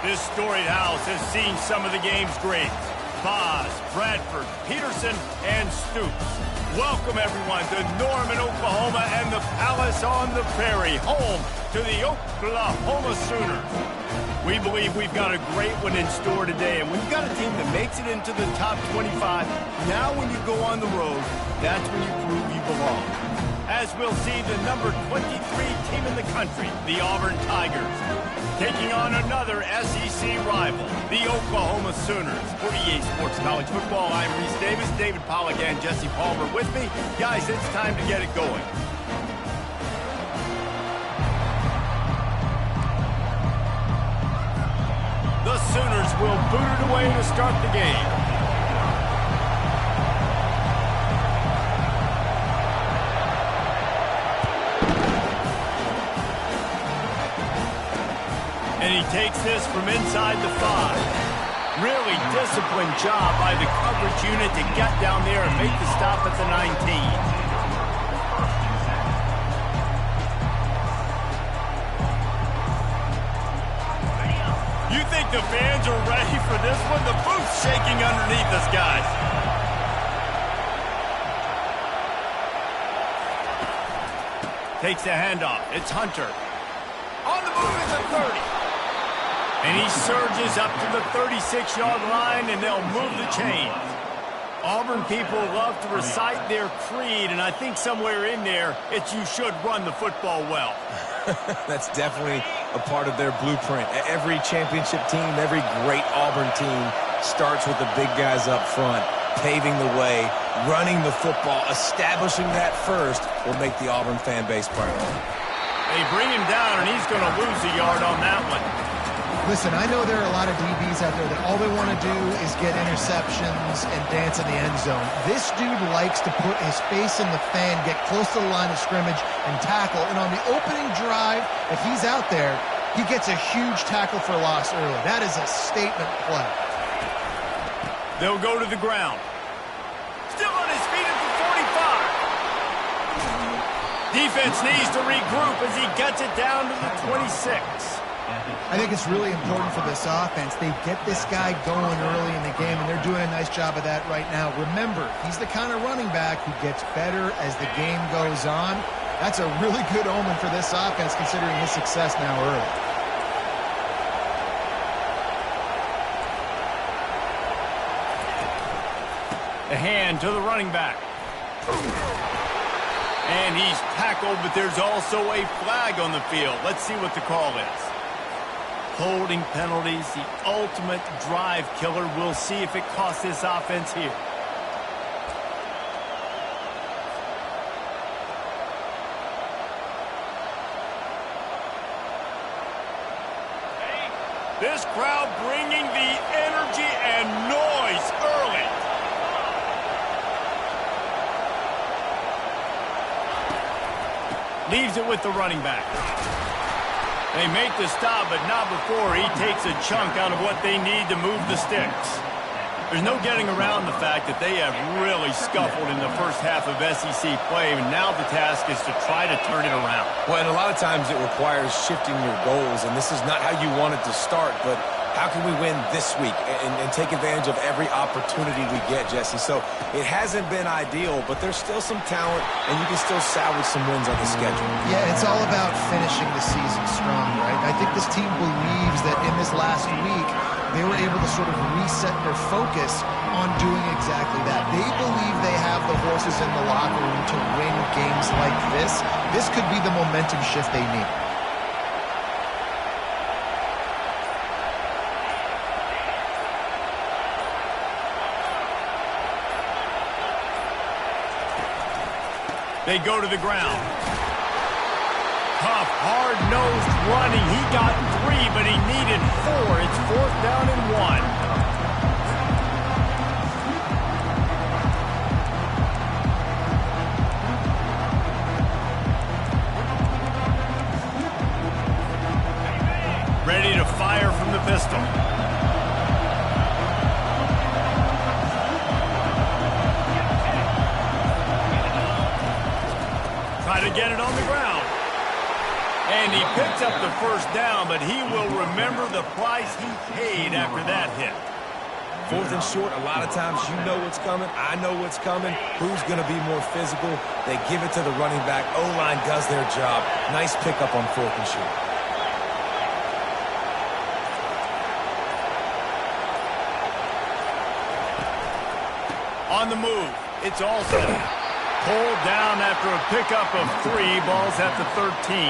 This storied house has seen some of the game's greats. Boz, Bradford, Peterson, and Stoops. Welcome, everyone, to Norman, Oklahoma, and the Palace on the Prairie, home to the Oklahoma Sooners. We believe we've got a great one in store today, and we've got a team that makes it into the top 25. Now when you go on the road, that's when you prove you belong. As we'll see the number 23 team in the country, the Auburn Tigers, taking on another SEC rival, the Oklahoma Sooners. For EA Sports College Football, I'm Reese Davis, David Pollack, and Jesse Palmer with me. Guys, it's time to get it going. The Sooners will boot it away to start the game. And he takes this from inside the 5. Really disciplined job by the coverage unit to get down there and make the stop at the 19. You think the fans are ready for this one? The booth's shaking underneath us, guys. Takes the handoff. It's Hunter. On the move is a 30. And he surges up to the 36-yard line, and they'll move the chains. Auburn people love to recite their creed, and I think somewhere in there, it's you should run the football well. That's definitely a part of their blueprint. Every championship team, every great Auburn team starts with the big guys up front, paving the way, running the football, establishing that first will make the Auburn fan base proud. They bring him down, and he's going to lose a yard on that one. Listen, I know there are a lot of DBs out there that all they want to do is get interceptions and dance in the end zone. This dude likes to put his face in the fan, get close to the line of scrimmage, and tackle. And on the opening drive, if he's out there, he gets a huge tackle for loss early. That is a statement play. They'll go to the ground. Still on his feet at the 45. Defense needs to regroup as he gets it down to the 26. I think it's really important for this offense. They get this guy going early in the game, and they're doing a nice job of that right now. Remember, he's the kind of running back who gets better as the game goes on. That's a really good omen for this offense, considering his success now early. The hand to the running back. And he's tackled, but there's also a flag on the field. Let's see what the call is. Holding penalties, the ultimate drive killer. We'll see if it costs this offense here. This crowd bringing the energy and noise early. Leaves it with the running back. They make the stop, but not before he takes a chunk out of what they need to move the sticks. There's no getting around the fact that they have really scuffled in the first half of SEC play, and now the task is to try to turn it around. Well, and a lot of times it requires shifting your goals, and this is not how you want it to start, but how can we win this week and take advantage of every opportunity we get, Jesse? So it hasn't been ideal, but there's still some talent, and you can still salvage some wins on the schedule. Yeah, it's all about finishing the season strong, right? I think this team believes that in this last week, they were able to sort of reset their focus on doing exactly that. They believe they have the horses in the locker room to win games like this. This could be the momentum shift they need. They go to the ground. Tough, hard-nosed running. He got 3, but he needed 4. It's 4th down and 1. Ready to fire from the pistol. Try to get it on the ground. And he picks up the first down, but he will remember the price he paid after that hit. 4th and short, a lot of times you know what's coming. I know what's coming. Who's going to be more physical? They give it to the running back. O-line does their job. Nice pickup on 4th and short. On the move, it's Alston. Pulled down after a pickup of 3, balls at the 13.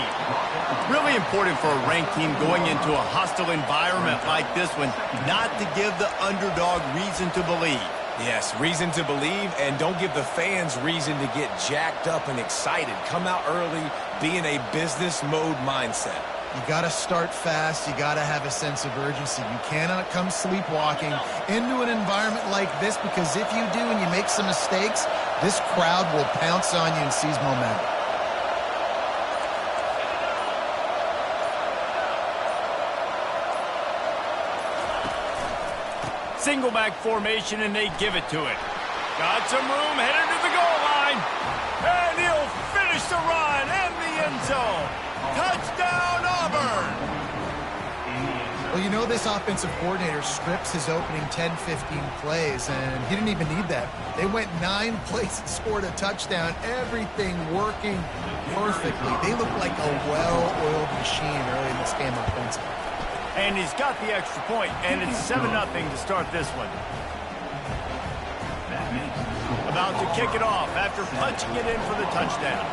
Really important for a ranked team going into a hostile environment like this one, not to give the underdog reason to believe. Yes, reason to believe, and don't give the fans reason to get jacked up and excited. Come out early, be in a business mode mindset. You got to start fast. You got to have a sense of urgency. You cannot come sleepwalking into an environment like this, because if you do and you make some mistakes, this crowd will pounce on you and seize momentum. Single back formation, and they give it to it. Got some room, headed to the goal line. And he'll finish the run and the end zone. Touchdown, Auburn! Well, you know, this offensive coordinator scripts his opening 10, 15 plays, and he didn't even need that. They went 9 plays and scored a touchdown, everything working perfectly. They look like a well-oiled machine early in this game offensively. And he's got the extra point, and it's 7-0 to start this one. About to kick it off after punching it in for the touchdown.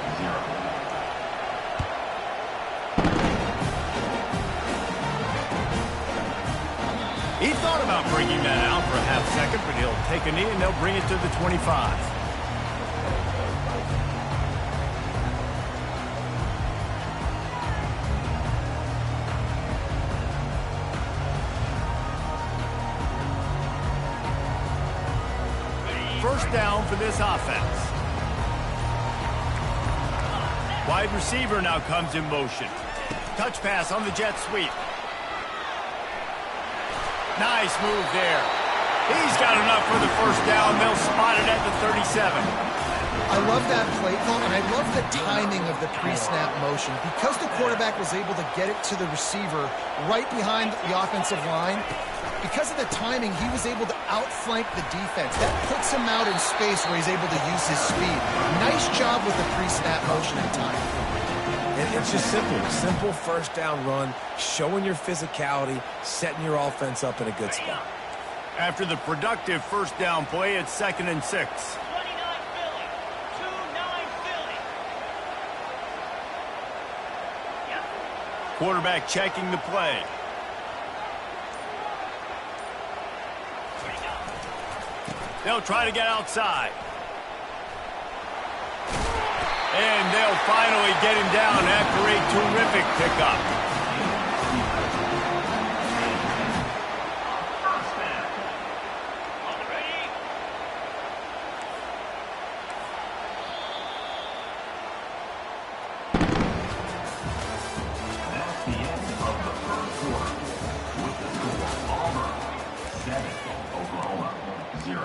He thought about bringing that out for a half second, but he'll take a knee and they'll bring it to the 25. First down for this offense. Wide receiver now comes in motion. Touch pass on the jet sweep. Nice move there. He's got enough for the first down. They'll spot it at the 37. I love that play call, and I love the timing of the pre-snap motion. Because the quarterback was able to get it to the receiver right behind the offensive line, because of the timing, he was able to outflank the defense. That puts him out in space where he's able to use his speed. Nice job with the pre-snap motion and timing. It's just simple first down run, showing your physicality, setting your offense up in a good spot. After the productive first down play, it's 2nd and 6. Quarterback checking the play. They'll try to get outside. And they'll finally get him down after a terrific pickup. That's the end of the first quarter. With the score, Auburn 7, Oklahoma 0.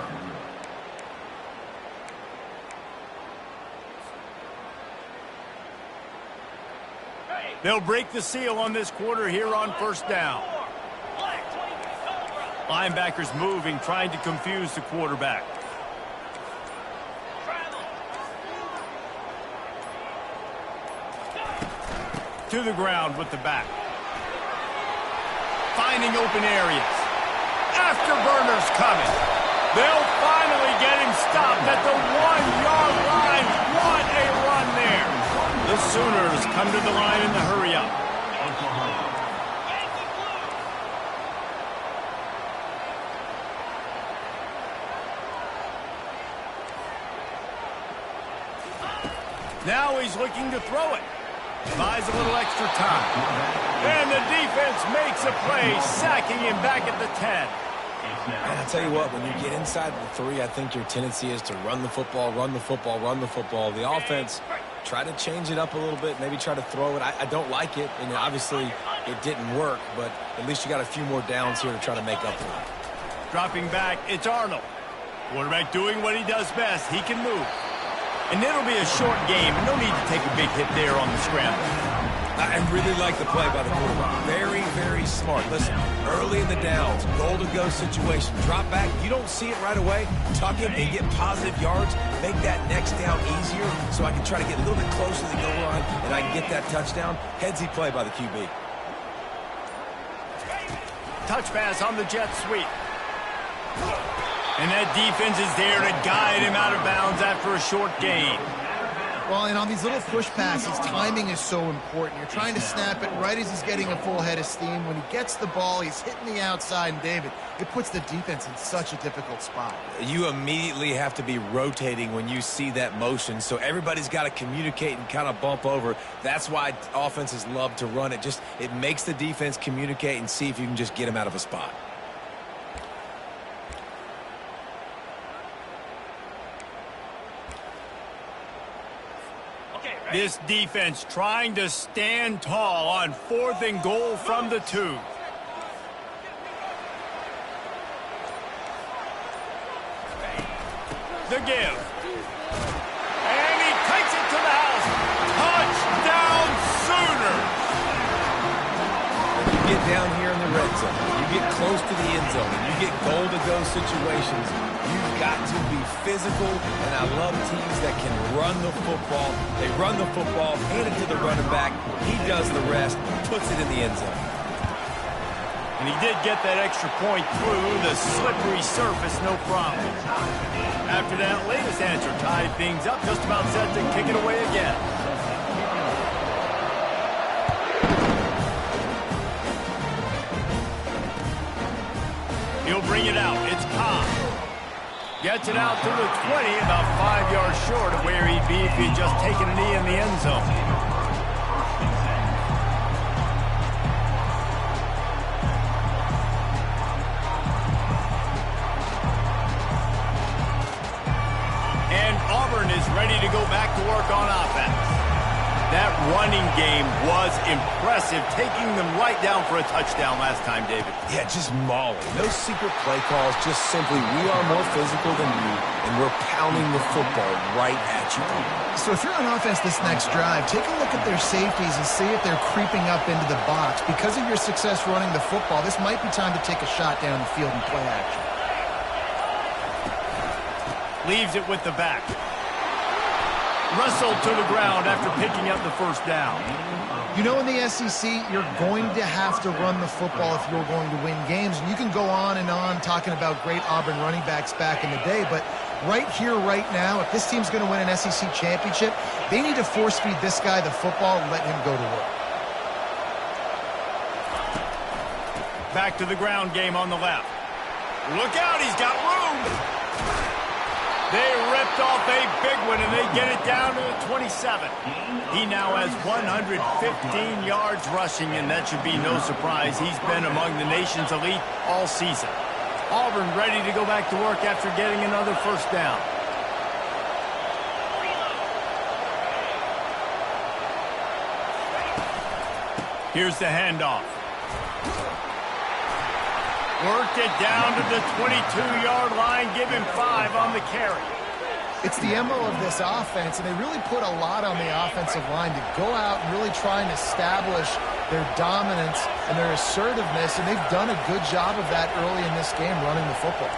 They'll break the seal on this quarter here on first down. Linebackers moving, trying to confuse the quarterback. To the ground with the back. Finding open areas. Afterburners coming. They'll finally get him stopped at the 1-yard line. What a run there. The Sooners come to the line in the hurry-up. Now he's looking to throw it. Buys a little extra time. And the defense makes a play, sacking him back at the 10. And I tell you what, when you get inside the 3, I think your tendency is to run the football, run the football, run the football. The offense, try to change it up a little bit, maybe try to throw it. I don't like it, and obviously it didn't work, but at least you got a few more downs here to try to make up for it. Dropping back, it's Arnold. Quarterback doing what he does best. He can move. And it'll be a short game. No need to take a big hit there on the scramble. I really like the play by the quarterback. Very, very smart. Listen, early in the downs, goal-to-go situation, drop back. You don't see it right away. Tuck it and get positive yards. Make that next down easier so I can try to get a little bit closer to the goal line and I can get that touchdown. Headsy play by the QB. Touch pass on the jet sweep. And that defense is there to guide him out of bounds after a short gain. Well, and on these little push passes, timing is so important. You're trying to snap it right as he's getting a full head of steam. When he gets the ball, he's hitting the outside, and David, it puts the defense in such a difficult spot. You immediately have to be rotating when you see that motion, so everybody's got to communicate and kind of bump over. That's why offenses love to run it. It makes the defense communicate and see if you can just get him out of a spot. This defense trying to stand tall on 4th and goal from the 2. The give. And he takes it to the house. Touchdown Sooners! When you get down here in the red zone, you get close to the end zone, and you get goal-to-go situations, you've got to be physical, and I love teams that can run the football. They run the football, hand it to the running back. He does the rest, puts it in the end zone. And he did get that extra point through the slippery surface, no problem. After that latest answer tied things up, just about set to kick it away again. He'll bring it out. It's Cobb. Gets it out to the 20, about 5 yards short of where he'd be if he'd just taken a knee in the end zone. And Auburn is ready to go back to work on offense. That running game was impressive, taking them right down for a touchdown last time, David. Yeah, just mauling. No secret play calls, just simply we are more physical than you, and we're pounding the football right at you. So if you're on offense this next drive, take a look at their safeties and see if they're creeping up into the box. Because of your success running the football, this might be time to take a shot down the field and play action. Leaves it with the back. Wrestled to the ground after picking up the first down. You know, in the SEC, you're going to have to run the football if you're going to win games. And you can go on and on talking about great Auburn running backs back in the day, but right here, right now, if this team's going to win an SEC championship, they need to force feed this guy the football and let him go to work. Back to the ground game on the left. Look out, he's got room. They ripped off a big one, and they get it down to the 27. He now has 115 yards rushing, and that should be no surprise. He's been among the nation's elite all season. Auburn ready to go back to work after getting another first down. Here's the handoff. Worked it down to the 22-yard line. Give him 5 on the carry. It's the MO of this offense, and they really put a lot on the offensive line to go out and really try and establish their dominance and their assertiveness, and they've done a good job of that early in this game running the football.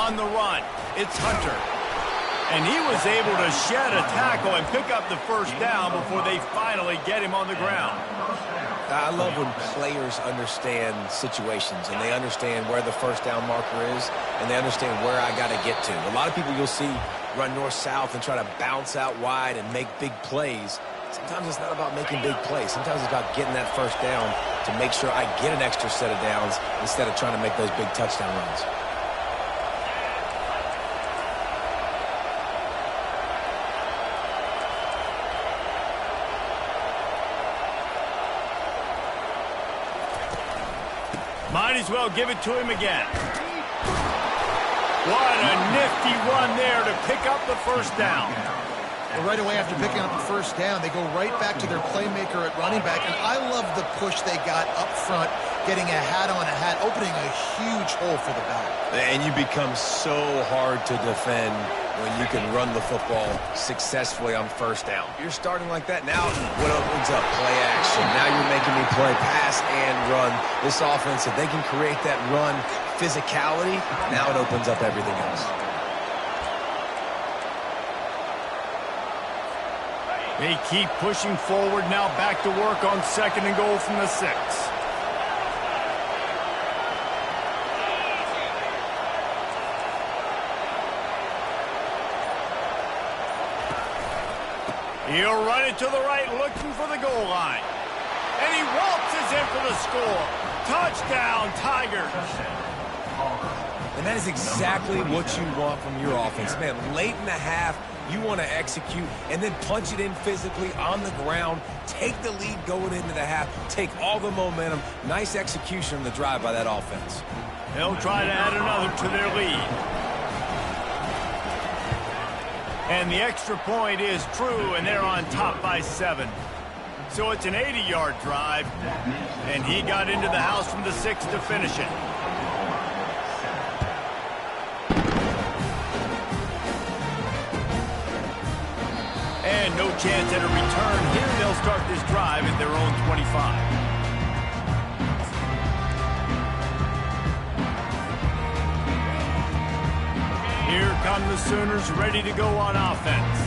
On the run, it's Hunter. And he was able to shed a tackle and pick up the first down before they finally get him on the ground. I love when players understand situations and they understand where the first down marker is and they understand where I got to get to. A lot of people you'll see run north-south and try to bounce out wide and make big plays. Sometimes it's not about making big plays. Sometimes it's about getting that first down to make sure I get an extra set of downs instead of trying to make those big touchdown runs. Might as well give it to him again. What a nifty run there to pick up the first down. Well, right away after picking up the first down, they go right back to their playmaker at running back. And I love the push they got up front, getting a hat on a hat, opening a huge hole for the back. And you become so hard to defend when you can run the football successfully on first down. You're starting like that. Now what opens up? Play action. Now you're making me play pass and run. This offense, if they can create that run physicality, now it opens up everything else. They keep pushing forward, now back to work on 2nd and goal from the 6. He'll run it to the right, looking for the goal line. And he waltzes in for the score. Touchdown, Tigers. And that is exactly what you want from your offense. Man, late in the half, you want to execute and then punch it in physically on the ground, take the lead going into the half, take all the momentum. Nice execution on the drive by that offense. They'll try to add another to their lead. And the extra point is true, and they're on top by 7. So it's an 80-yard drive, and he got into the house from the 6 to finish it. And no chance at a return here. They'll start this drive at their own 25. Here come the Sooners, ready to go on offense.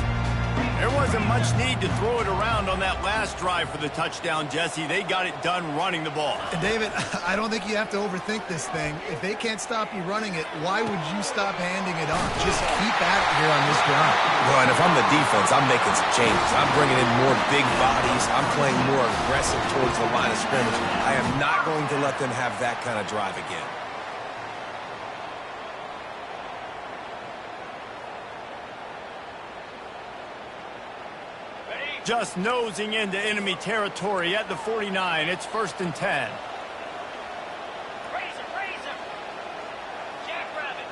There wasn't much need to throw it around on that last drive for the touchdown, Jesse. They got it done running the ball. And David, I don't think you have to overthink this thing. If they can't stop you running it, why would you stop handing it off? Just keep at it here on this drive. Well, and if I'm the defense, I'm making some changes. I'm bringing in more big bodies. I'm playing more aggressive towards the line of scrimmage. I am not going to let them have that kind of drive again. Just nosing into enemy territory at the 49. It's 1st and 10. Raise him. Jackrabbit.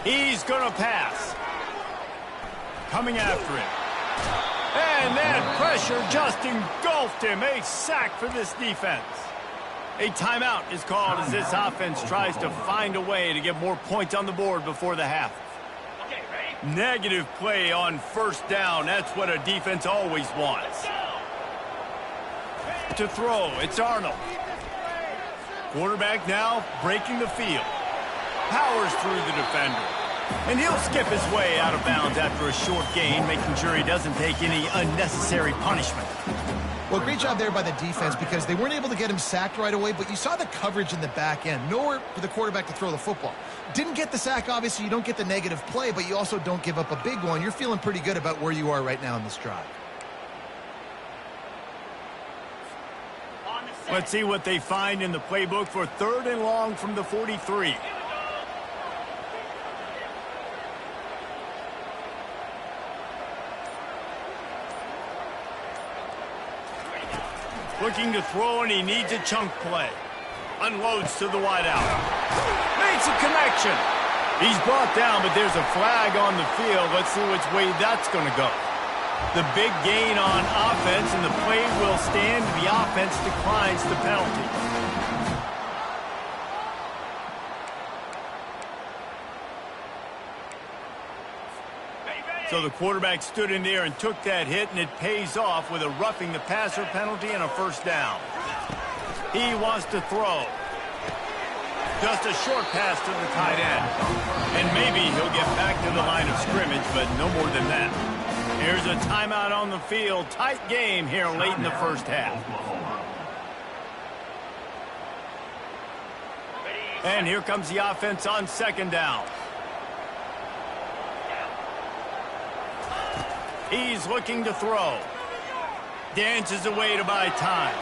He's going to pass. Coming after him. And that pressure just engulfed him. A sack for this defense. A timeout is called as this offense tries to find a way to get more points on the board before the half. Negative play on 1st down. That's what a defense always wants. To throw, it's Arnold. Quarterback now breaking the field. Powers through the defender. And he'll skip his way out of bounds after a short gain, making sure he doesn't take any unnecessary punishment. Well, great job there by the defense because they weren't able to get him sacked right away, but you saw the coverage in the back end. Nowhere for the quarterback to throw the football. Didn't get the sack, obviously. You don't get the negative play, but you also don't give up a big one. You're feeling pretty good about where you are right now in this drive. Let's see what they find in the playbook for 3rd and long from the 43. Looking to throw, and he needs a chunk play. Unloads to the wideout. Makes a connection. He's brought down, but there's a flag on the field. Let's see which way that's going to go. The big gain on offense, and the play will stand. The offense declines the penalty. So the quarterback stood in there and took that hit, and it pays off with a roughing the passer penalty and a 1st down. He wants to throw. Just a short pass to the tight end. And maybe he'll get back to the line of scrimmage, but no more than that. Here's a timeout on the field. Tight game here late in the 1st half. And here comes the offense on 2nd down. He's looking to throw. Dances away to buy time.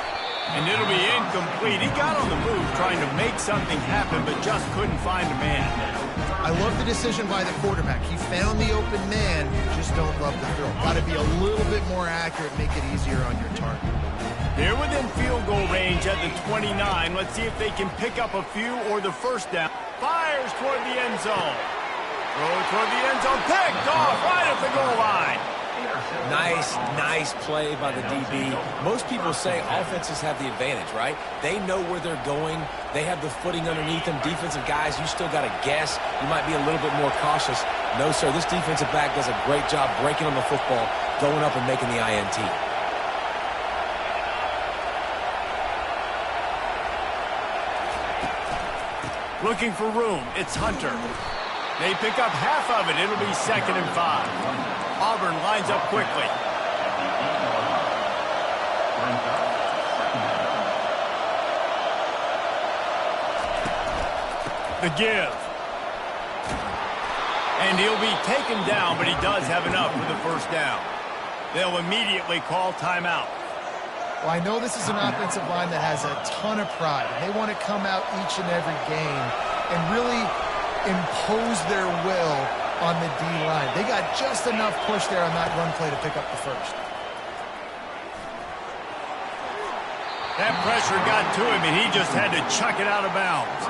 And it'll be incomplete. He got on the move trying to make something happen, but just couldn't find a man. I love the decision by the quarterback. He found the open man. Just don't love the throw. Got to be a little bit more accurate, make it easier on your target. They're within field goal range at the 29. Let's see if they can pick up a few or the 1st down. Fires toward the end zone. Throw toward the end zone. Picked off right at the goal line. Nice play by the DB. Most people say offenses have the advantage, right? They know where they're going. They have the footing underneath them. Defensive guys, you still got to guess. You might be a little bit more cautious. No, sir, this defensive back does a great job breaking on the football, going up and making the INT. Looking for room. It's Hunter. They pick up half of it. It'll be 2nd and 5. Auburn lines up quickly. The give. And he'll be taken down, but he does have enough for the first down. They'll immediately call timeout. Well, I know this is an offensive line that has a ton of pride. They want to come out each and every game and really impose their will on the D-line. They got just enough push there on that run play to pick up the first. That pressure got to him, and he just had to chuck it out of bounds.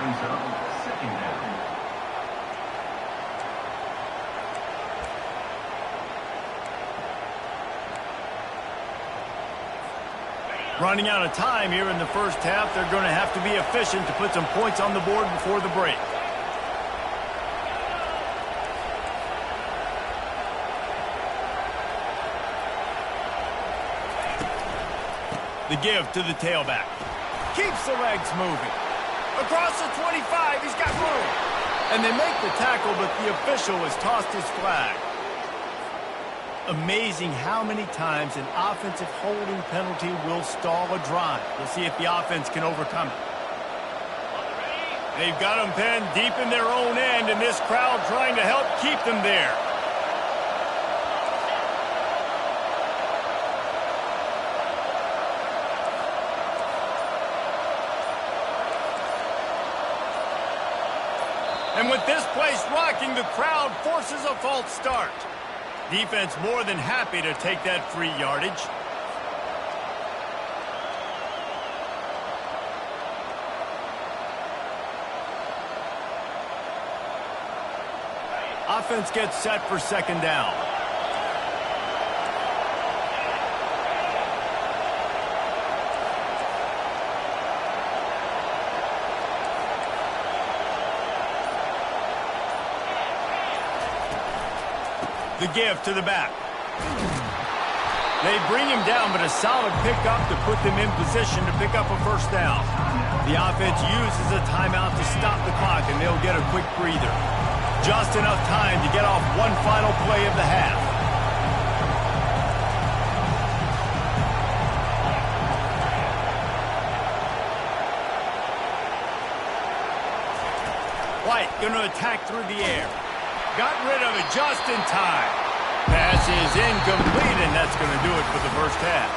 Running out of time here in the first half. They're going to have to be efficient to put some points on the board before the break. The give to the tailback. Keeps the legs moving. Across the 25, he's got room. And they make the tackle, but the official has tossed his flag. Amazing how many times an offensive holding penalty will stall a drive. We'll see if the offense can overcome it. They've got them penned deep in their own end, and this crowd trying to help keep them there. And with this place rocking, the crowd forces a false start. Defense more than happy to take that free yardage. Offense gets set for 2nd down. The give to the back. They bring him down, but a solid pickup to put them in position to pick up a first down. The offense uses a timeout to stop the clock, and they'll get a quick breather. Just enough time to get off one final play of the half. White going to attack through the air. Got rid of it just in time. Pass is incomplete, and that's going to do it for the first half.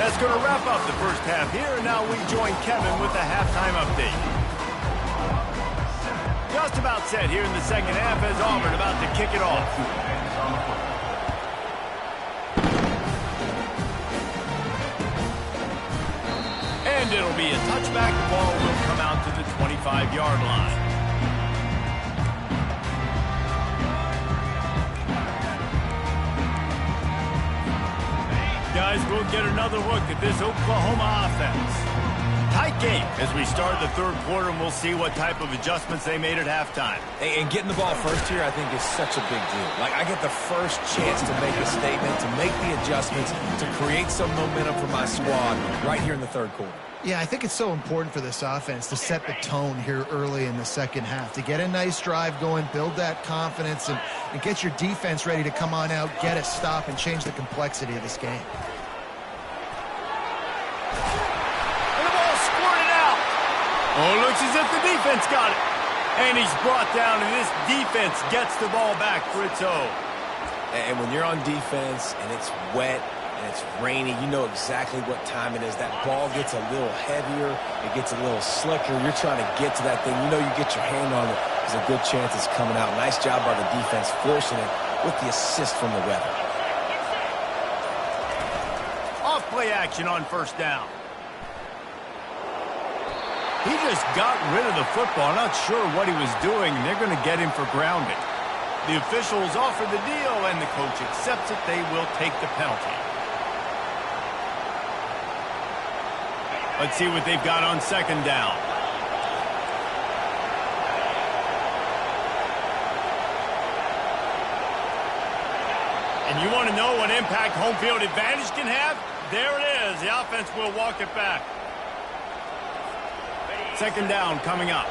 That's going to wrap up the first half here, and now we join Kevin with the halftime update. Just about set here in the second half as Auburn about to kick it off. And it'll be a touchback. The ball will come out to the 25-yard line. Guys, we'll get another look at this Oklahoma offense. Tight game as we start the third quarter, and we'll see what type of adjustments they made at halftime. And getting the ball first here, I think, is such a big deal. Like, I get the first chance to make a statement, to make the adjustments, to create some momentum for my squad right here in the third quarter. Yeah, I think it's so important for this offense to set the tone here early in the second half, to get a nice drive going, build that confidence, and get your defense ready to come on out, get a stop, and change the complexity of this game. Oh, looks as if the defense got it. And he's brought down, and this defense gets the ball back for its own. And when you're on defense and it's wet and it's rainy, you know exactly what time it is. That ball gets a little heavier. It gets a little slicker. You're trying to get to that thing. You know you get your hand on it. There's a good chance it's coming out. Nice job by the defense forcing it with the assist from the weather. Off play action on first down. He just got rid of the football. Not sure what he was doing, and they're going to get him for grounding. The officials offer the deal, and the coach accepts it. They will take the penalty. Let's see what they've got on second down. And you want to know what impact home field advantage can have? There it is. The offense will walk it back. Second down coming up.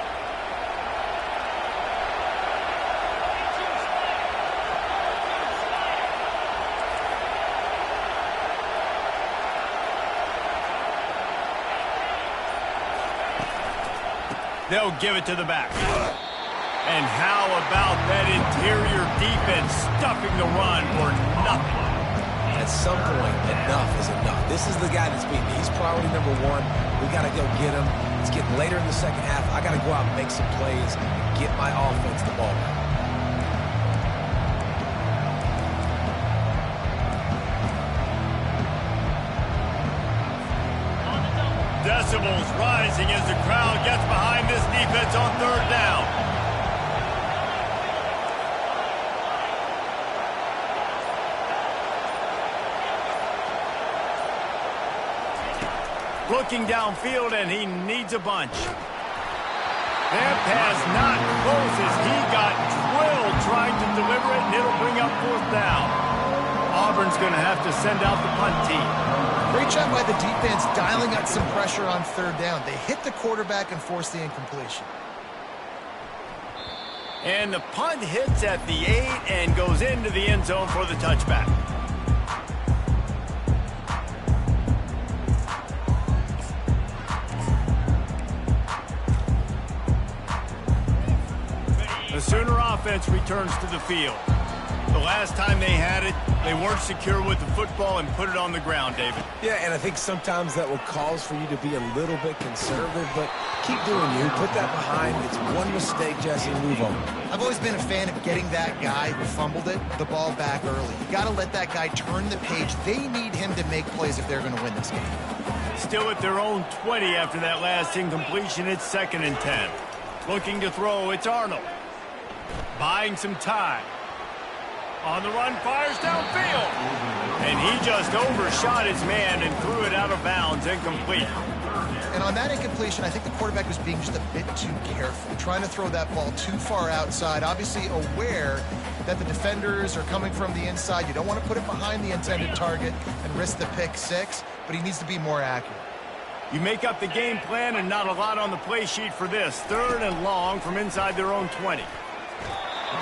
They'll give it to the back. And how about that interior defense stuffing the run for nothing? At some point, enough is enough. This is the guy that's beaten. He's priority number one. We got to go get him. It's getting later in the second half. I got to go out and make some plays and get my offense the ball back. Decibels rising as the crowd gets behind this defense on third down. Looking downfield, and he needs a bunch. That pass not close as he got drilled trying to deliver it, and it'll bring up fourth down. Auburn's going to have to send out the punt team. Great job by the defense dialing up some pressure on third down. They hit the quarterback and forced the incompletion. And the punt hits at the 8 and goes into the end zone for the touchback. The Sooner offense returns to the field. The last time they had it, they weren't secure with the football and put it on the ground, David. Yeah, and I think sometimes that will cause for you to be a little bit conservative, but keep doing you. Put that behind. It's one mistake, Jesse, move on. I've always been a fan of getting that guy who fumbled it, the ball back early. You got to let that guy turn the page. They need him to make plays if they're going to win this game. Still at their own 20 after that last incompletion. It's 2nd and 10. Looking to throw, it's Arnold. Buying some time. On the run, fires downfield. And he just overshot his man and threw it out of bounds, incomplete. And on that incompletion, I think the quarterback was being just a bit too careful, trying to throw that ball too far outside, obviously aware that the defenders are coming from the inside. You don't want to put it behind the intended target and risk the pick six, but he needs to be more accurate. You make up the game plan and not a lot on the play sheet for this. 3rd and long from inside their own 20.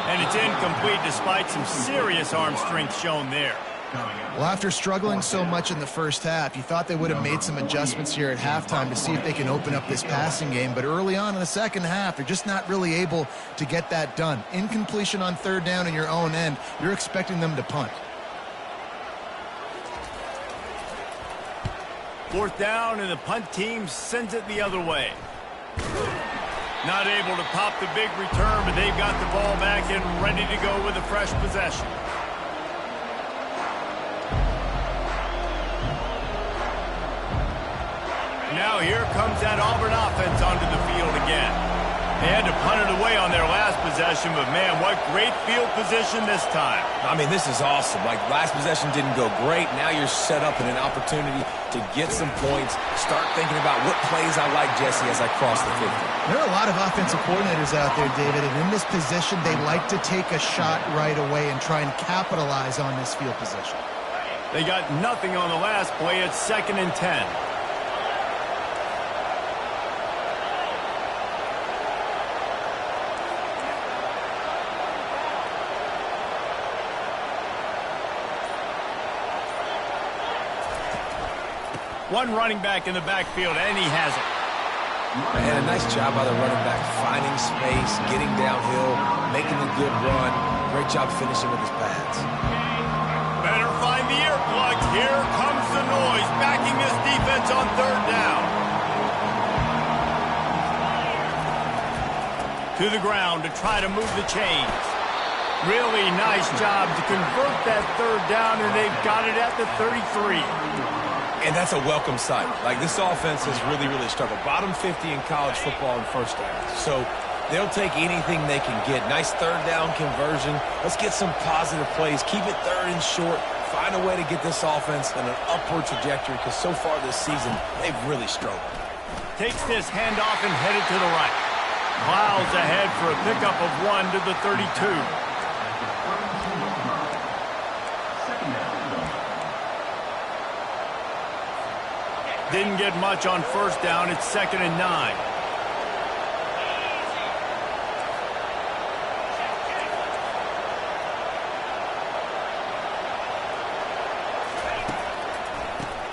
And it's incomplete despite some serious arm strength shown there. Well, after struggling so much in the first half, you thought they would have made some adjustments here at halftime to see if they can open up this passing game. But early on in the second half, they're just not really able to get that done. Incompletion on third down in your own end, you're expecting them to punt. 4th down, and the punt team sends it the other way. Not able to pop the big return, but they've got the ball back and ready to go with a fresh possession. Now here comes that Auburn offense onto the field again. They had to punt it away on their last possession, but man, what great field position this time. I mean, this is awesome. Like, last possession didn't go great. Now you're set up in an opportunity to get some points. Start thinking about what plays I like, Jesse, as I cross the 50. There are a lot of offensive coordinators out there, David, and in this position, they like to take a shot right away and try and capitalize on this field position. They got nothing on the last play. It's 2nd and 10. One running back in the backfield, and he has it. And a nice job by the running back, finding space, getting downhill, making a good run. Great job finishing with his pads. Better find the earplugs. Here comes the noise, backing this defense on third down. To the ground to try to move the chains. Really nice job to convert that third down, and they've got it at the 33. And that's a welcome sight. Like, this offense has really, really struggled. Bottom 50 in college football in first downs. So They'll take anything they can get. Nice third down conversion. Let's get some positive plays. Keep it third and short. Find a way to get this offense in an upward trajectory because so far this season, they've really struggled. Takes this handoff and headed to the right. Plows ahead for a pickup of 1 to the 32. Didn't get much on first down. It's 2nd and 9.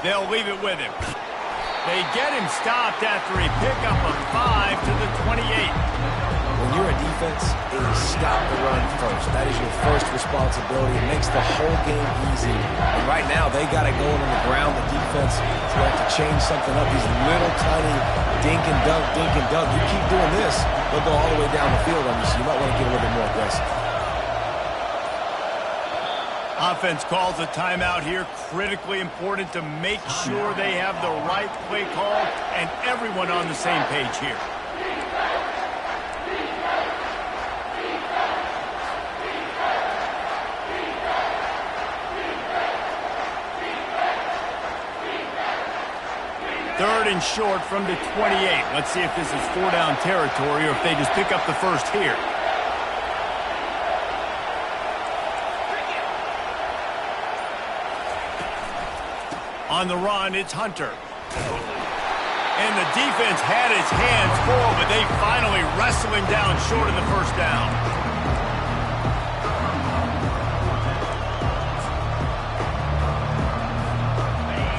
They'll leave it with him. They get him stopped after a pickup of 5 to the 28. When you're a defense, it is stop the run first. That is your first responsibility. It makes the whole game easy. And right now, they got it going on the ground. The defense is going to have to change something up. These little tiny dink and dunk, dink and dunk. You keep doing this, they'll go all the way down the field on you, so you might want to get a little bit more aggressive. Offense calls a timeout here. Critically important to make sure they have the right play call and everyone on the same page here. Third and short from the 28. Let's see if this is 4-down territory or if they just pick up the first here. On the run, it's Hunter. And the defense had his hands full, but they finally wrestle him down short of the first down.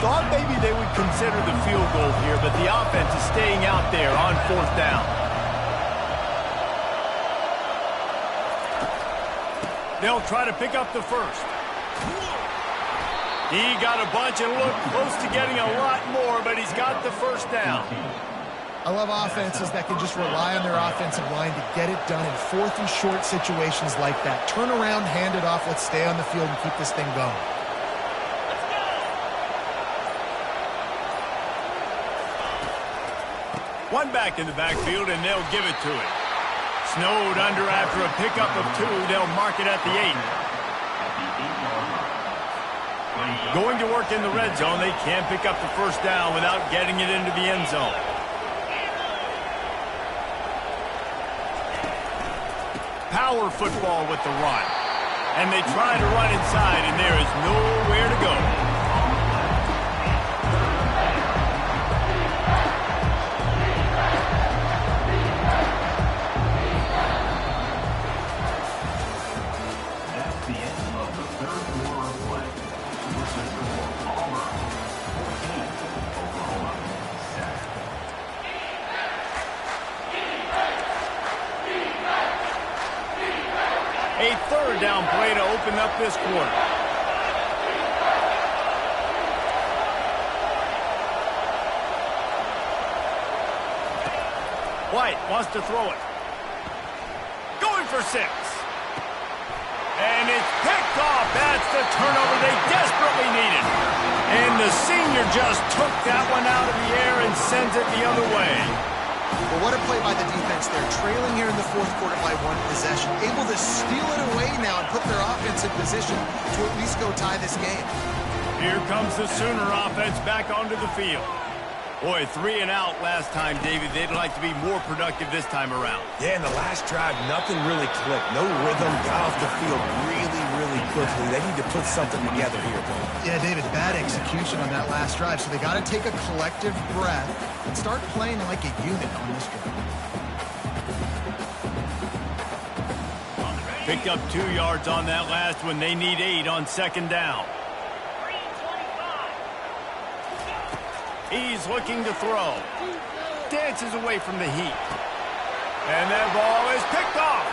Thought maybe they would consider the field goal here, but the offense is staying out there on 4th down. They'll try to pick up the first. He got a bunch and looked close to getting a lot more, but he's got the first down. I love offenses that can just rely on their offensive line to get it done in 4th and short situations like that. Turn around, hand it off, let's stay on the field and keep this thing going. One back in the backfield, and they'll give it to him. Snowed under after a pickup of 2. They'll mark it at the 8. Going to work in the red zone. They can't pick up the first down without getting it into the end zone. Power football with the run. And they try to run inside, and there is nowhere to go. That's the end of the third quarter of play. With the score, Auburn 14, Oklahoma 7. A third down play to open up this quarter. White wants to throw it. Going for 6. And it's picked off. That's the turnover they desperately needed. And the senior just took that one out of the air and sends it the other way. Well, what a play by the defense. They're trailing here in the 4th quarter by 1 possession. Able to steal it away now and put their offense in position to at least go tie this game. Here comes the Sooner offense back onto the field. Boy, 3 and out last time, David. They'd like to be more productive this time around. Yeah, in the last drive, nothing really clicked. No rhythm, got off the field really quickly. They need to put something together here, bro. Yeah, David, bad execution on that last drive. So they got to take a collective breath and start playing like a unit on this drive. Picked up 2 yards on that last one. They need 8 on 2nd down. He's looking to throw. Dances away from the heat. And that ball is picked off.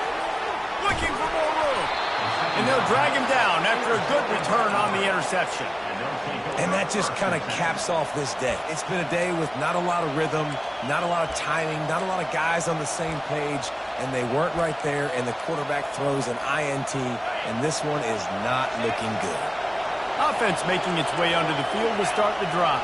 Looking for more room. And they'll drag him down after a good return on the interception. And that just kind of caps off this day. It's been a day with not a lot of rhythm, not a lot of timing, not a lot of guys on the same page, and they weren't right there, and the quarterback throws an INT, and this one is not looking good. Offense making its way onto the field to start the drive.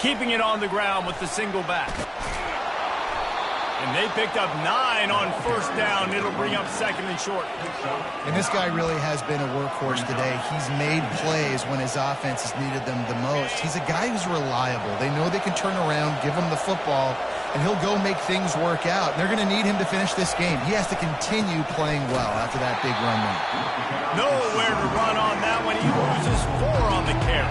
keeping it on the ground with the single back. And they picked up 9 on first down. It'll bring up second and short. And this guy really has been a workhorse today. He's made plays when his offense has needed them the most. He's a guy who's reliable. They know they can turn around, give him the football, and he'll go make things work out. They're going to need him to finish this game. He has to continue playing well after that big run there. Nowhere to run on that one. He loses 4 on the carry.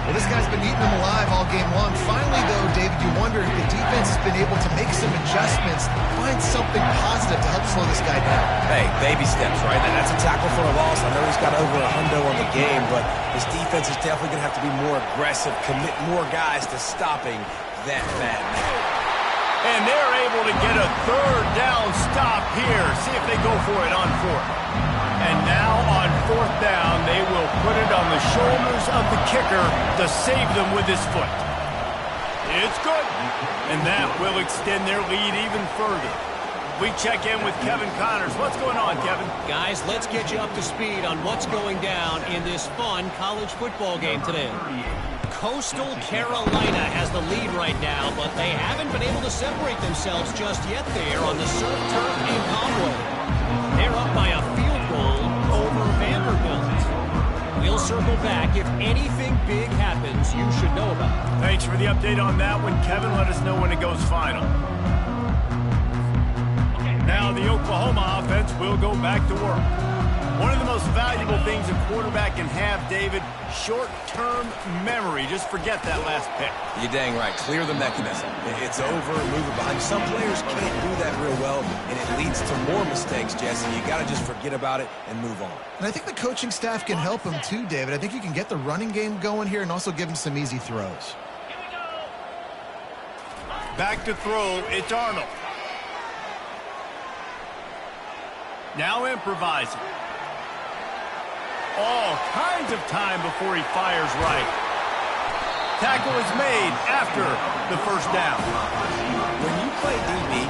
Well, this guy's been eating them alive all game long. Finally, though, David, you wonder if the defense has been able to make some adjustments, find something positive to help slow this guy down. Hey, baby steps, right? That's a tackle for a loss. I know he's got over 100 on the game, but his defense is definitely going to have to be more aggressive, commit more guys to stopping that bad man. And they're able to get a third down stop here. See if they go for it on 4th. And now on 4th down, they will put it on the shoulders of the kicker to save them with his foot. It's good. And that will extend their lead even further. We check in with Kevin Connors. What's going on, Kevin? Guys, let's get you up to speed on what's going down in this fun college football game today. Coastal Carolina has the lead right now, but they haven't been able to separate themselves just yet there on the surf turf in Conway. They're up by a field goal over Vanderbilt. We'll circle back. If anything big happens, you should know about it. Thanks for the update on that one, Kevin. Let us know when it goes final. Now the Oklahoma offense will go back to work. One of the most valuable things a quarterback can have, David, short-term memory. Just forget that last pick. You're dang right. Clear the mechanism. It's over, move it behind. Some players can't do that real well, and it leads to more mistakes, Jesse. You got to just forget about it and move on. And I think the coaching staff can help him too, David. I think you can get the running game going here and also give him some easy throws. Back to throw, it's Arnold. Now improvising. All kinds of time before he fires right. Tackle is made after the first down. When you play DB,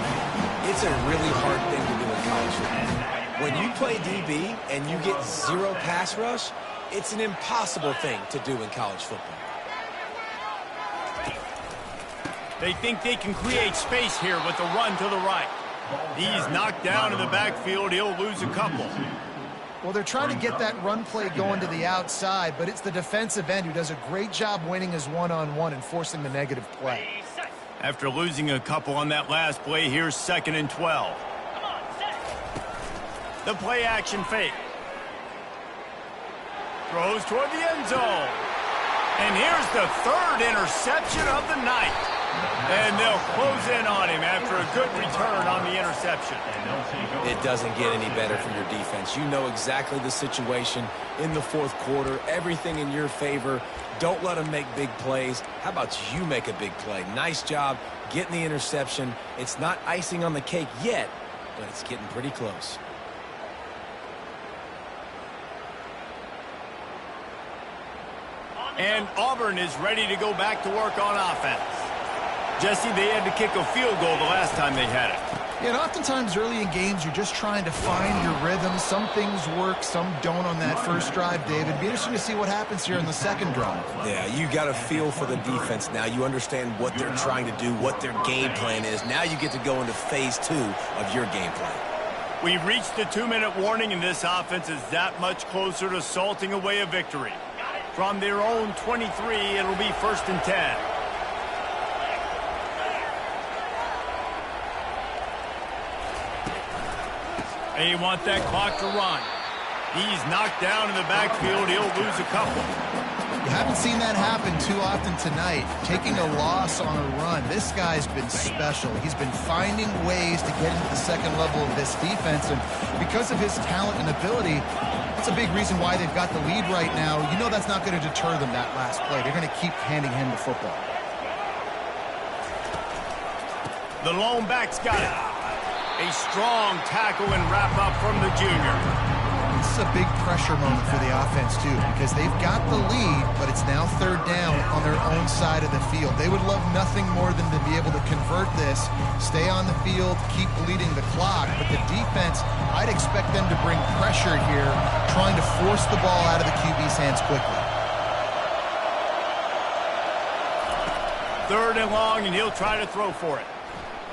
it's a really hard thing to do in college football. When you play DB and you get 0 pass rush, it's an impossible thing to do in college football. They think they can create space here with the run to the right. He's knocked down in the backfield. He'll lose a couple. Well, they're trying to get that run play going to the outside, but it's the defensive end who does a great job winning his one-on-one and forcing the negative play. After losing a couple on that last play, here's 2nd and 12. The play action fake. Throws toward the end zone. And here's the 3rd interception of the night. And they'll close in on him after a good return on the interception. It doesn't get any better for your defense. You know exactly the situation in the 4th quarter. Everything in your favor. Don't let them make big plays. How about you make a big play? Nice job getting the interception. It's not icing on the cake yet, but it's getting pretty close. And Auburn is ready to go back to work on offense. Jesse, they had to kick a field goal the last time they had it. Yeah, and oftentimes early in games, you're just trying to find your rhythm. Some things work, some don't on that first drive, David. It'd be interesting to see what happens here in the second drive. Yeah, you got a feel for the defense now. You understand what they're trying to do, what their game plan is. Now you get to go into phase 2 of your game plan. We've reached the 2-minute warning, and this offense is that much closer to salting away a victory. From their own 23, it'll be 1st and 10. They want that clock to run. He's knocked down in the backfield. He'll lose a couple. You haven't seen that happen too often tonight, taking a loss on a run. This guy's been special. He's been finding ways to get into the second level of this defense, and because of his talent and ability, that's a big reason why they've got the lead right now. You know that's not going to deter them, that last play. They're going to keep handing him the football. The lone back's got it. A strong tackle and wrap-up from the junior. This is a big pressure moment for the offense, too, because they've got the lead, but it's now 3rd down on their own side of the field. They would love nothing more than to be able to convert this, stay on the field, keep bleeding the clock. But the defense, I'd expect them to bring pressure here, trying to force the ball out of the QB's hands quickly. 3rd and long, and he'll try to throw for it.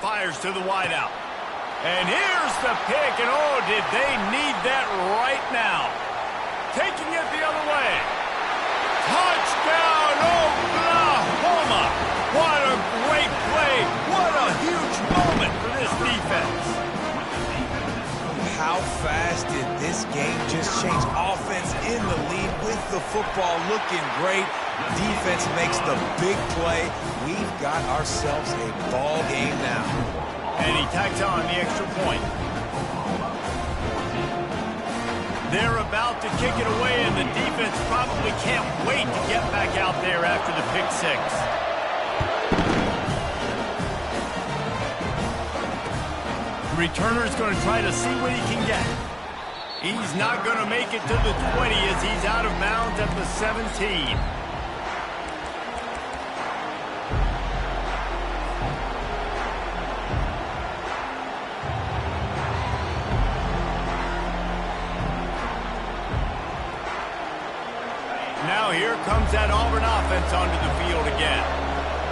Fires to the wideout. And here's the pick, and oh, did they need that right now. Taking it the other way. Touchdown, Oklahoma! What a great play. What a huge moment for this defense. How fast did this game just change? Offense in the lead with the football looking great. Defense makes the big play. We've got ourselves a ball game now. And he tacks on the extra point. They're about to kick it away, and the defense probably can't wait to get back out there after the pick six. The returner's going to try to see what he can get. He's not going to make it to the 20 as he's out of bounds at the 17. Now here comes that Auburn offense onto the field again.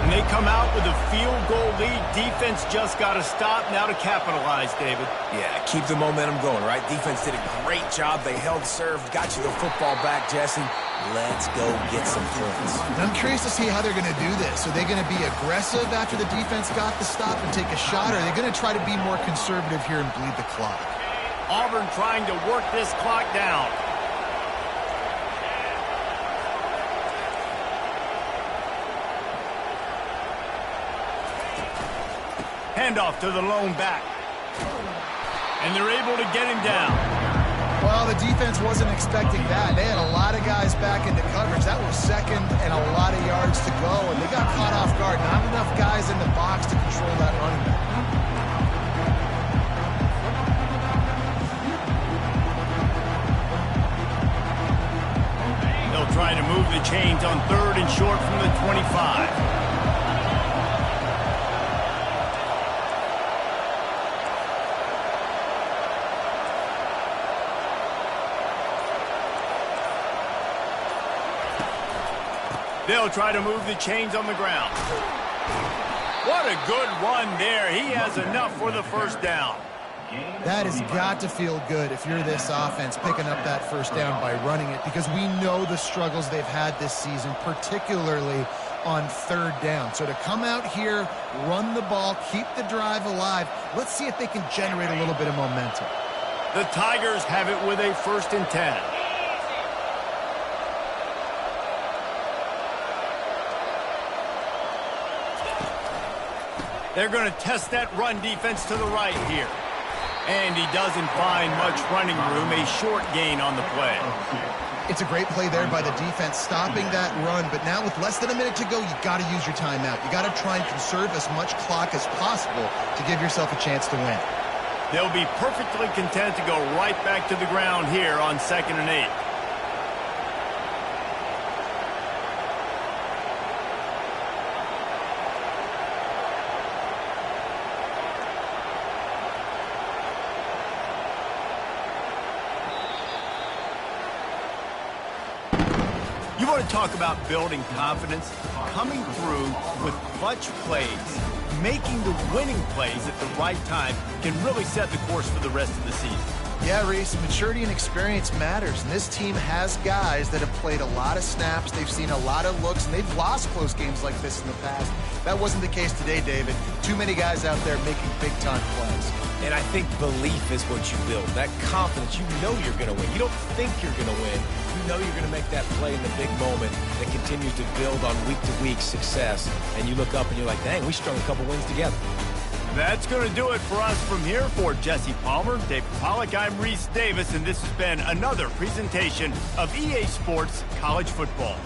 And they come out with a field goal lead. Defense just got to stop now to capitalize, David. Yeah, keep the momentum going, right? Defense did a great job. They held serve, got you the football back, Jesse. Let's go get some points. I'm curious to see how they're going to do this. Are they going to be aggressive after the defense got the stop and take a shot? Or are they going to try to be more conservative here and bleed the clock? Auburn trying to work this clock down. Handoff to the lone back. And they're able to get him down. Well, the defense wasn't expecting that. They had a lot of guys back into coverage. That was second and a lot of yards to go, and they got caught off guard. Not enough guys in the box to control that running back. They'll try to move the chains on 3rd and short from the 25. They'll try to move the chains on the ground. What a good run there. He has enough for the first down. That has got to feel good if you're this offense picking up that first down by running it, because we know the struggles they've had this season, particularly on 3rd down. So to come out here, run the ball, keep the drive alive, let's see if they can generate a little bit of momentum. The Tigers have it with a 1st and 10. They're going to test that run defense to the right here. And he doesn't find much running room, a short gain on the play. It's a great play there by the defense, stopping that run. But now with less than a minute to go, you got to use your timeout. You got to try and conserve as much clock as possible to give yourself a chance to win. They'll be perfectly content to go right back to the ground here on 2nd and 8. You want to talk about building confidence? Coming through with clutch plays, making the winning plays at the right time can really set the course for the rest of the season. Yeah, Reese, maturity and experience matters, and this team has guys that have played a lot of snaps, they've seen a lot of looks, and they've lost close games like this in the past. That wasn't the case today, David. Too many guys out there making big-time plays. And I think belief is what you build. That confidence, you know you're going to win. You don't think you're going to win. You know you're going to make that play in the big moment that continues to build on week-to-week success. And you look up and you're like, dang, we strung a couple wins together. That's going to do it for us from here. For Jesse Palmer, David Pollack, I'm Reese Davis, and this has been another presentation of EA Sports College Football.